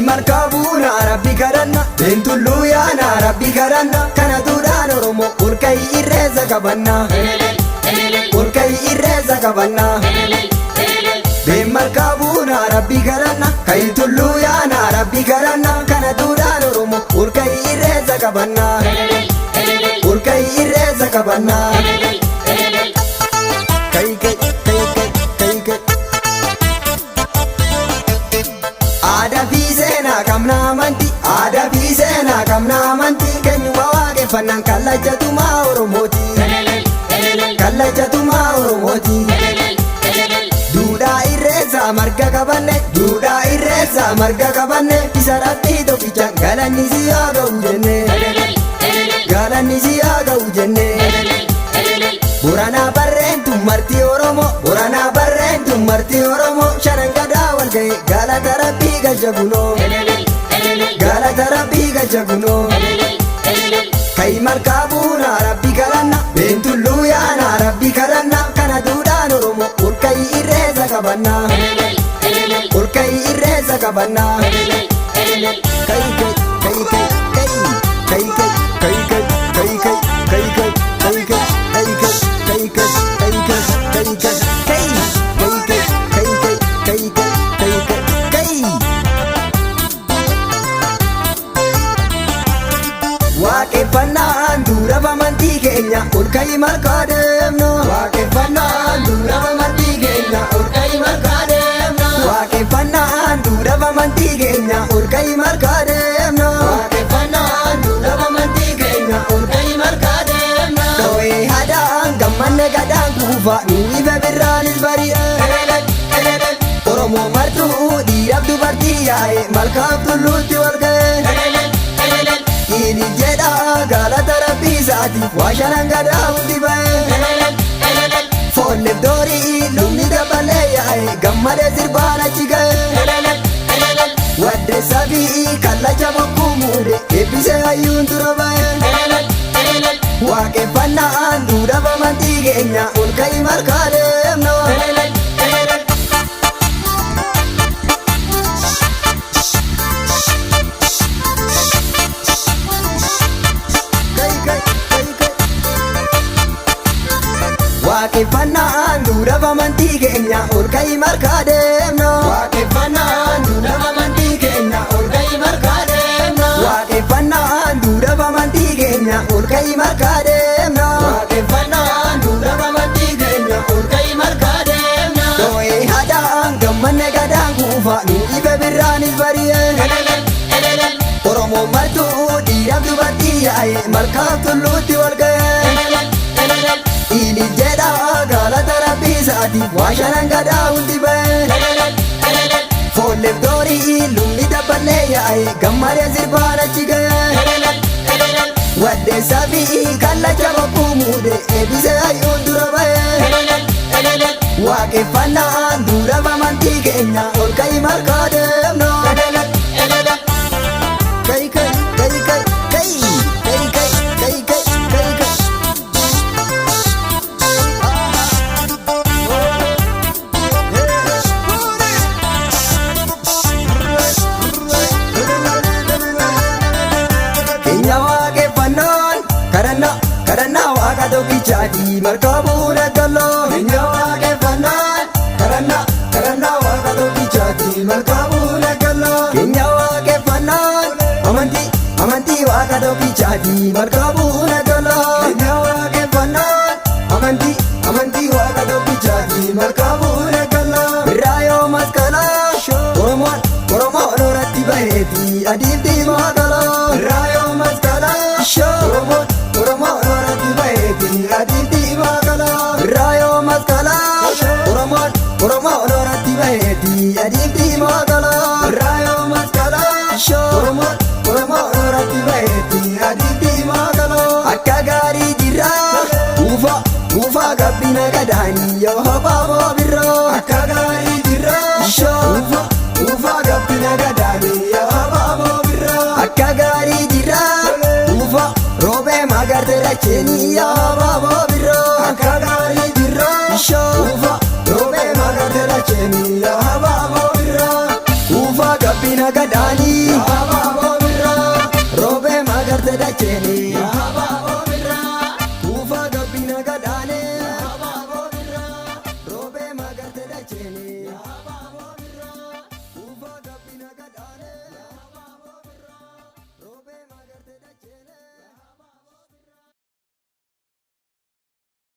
markabuna rabbi karanna bentullu yaana rabbi karanna kana duraan oromo urkai irreeza qabanna urkai irreeza qabanna ben markabuna rabbi karanna kayitullu yaana rabbi karanna kana duraan oromo urkai irreeza qabanna urkai irreeza qabanna kai Ada fi seenaa qabna amantii keenyuma waaqeffannaan kallachatumaa Oromooti kallachatumaa Oromooti duudhaa irreessaa marga qabanne duudhaa irreessaa marga qabanne isa rabbii tokkicha galanni si haa ga'u jenne galanni si haa ga'u jenne Boranaa barreentu marti Oromoo Boranaa barreentu marti Oromoo shanan gadaa wal ga'e galata rabbii galcha kunoo galata rabbii galcha kunoo kai markabuna rabbi karanna bentullu yaana rabbi karanna kana duudhaan Oromoo urkai irreeza qabanna urkai irreeza qabanna kai waaqeffannaan dura bamantii keenya urkai markaademno waaqeffannaan dura bamantii keenya urkai markaademno waaqeffannaan dura bamantii keenya urkai markaademno waaqeffannaan dura bamantii keenya urkai markaademno dho'ee hadaan gammanne gadaan kuufa nuyi birraanis bari'e Oromoo martuu dhiiraaf dubartii yaa'e malkaaf tulluutti wal ga'e Ini jedha galata rabbii isaatiif waa shanan gadaa hundi ba'e Foolleef doorii lubni dabalee yaa'e gammadee sirbaan achi ga'e Waddeessaa fi kallacha bokkuu muude eebbisee hayyuun dura ba'e waaqeffannaan duudha bamantii keenya ol ka'i markaa deemno waaqeffannaan dura bamantii keenya ol ka'i markaa deemno waaqeffannaan dura bamantii keenya ol ka'i markaa deemno waaqeffannaan dura bamantii keenya ol ka'i markaa deemno waaqeffannaan dura bamantii keenya ol ka'i markaa deemno dho'ee hadaan gammanne gadaan kuufa nuyi birraanis bari'e Oromoo martuu dhiiraaf dubartii yaa'e malkaaf tulluutti wal ga'e Ini jedha galata rabbii isaatiif waa shanan gadaa hundi ba'e Foolleef doorii lubni dabalee yaa'e gammadee sirbaan achi ga'e Waddeessaa fi kallacha bokkuu muude eebbisee hayyuun dura ba'e waaqeffannaan dura bamantii keenya ol ka'i markaa deemno Karana waaqa tokkichaati markabuuna galoo Kenya waaqeffannaan karana waaqa tokkichaati markabuuna galoo Kenya waaqeffannaan amantii waaqa tokkichaati markabuuna galoo Kenya waaqeffannaan amantii waaqa tokkichaati markabuuna galoo birraayoo maskalaa Oromoon oratti baheeti adiif diimaa galoo birraayoo maskalaa Oromoon oratti baheeti adiif diimaa galoo birraayoo maskalaa Oromoon oratti baheeti adiif diimaa galoo birraayoo maskalaa Oromoon oratti baheeti adiif diimaa galoo akka gaarii jirraa uufaa gabbina gadaanii yoo habaaboo birroo akka gaarii jirraa uufaa gabbina gadaanii yoo habaaboo birroo akka gaarii jirraa roobee magarte racheni ya babo biro akagari biro ufa roobee magarte racheni ya babo biro ufa gabina gadani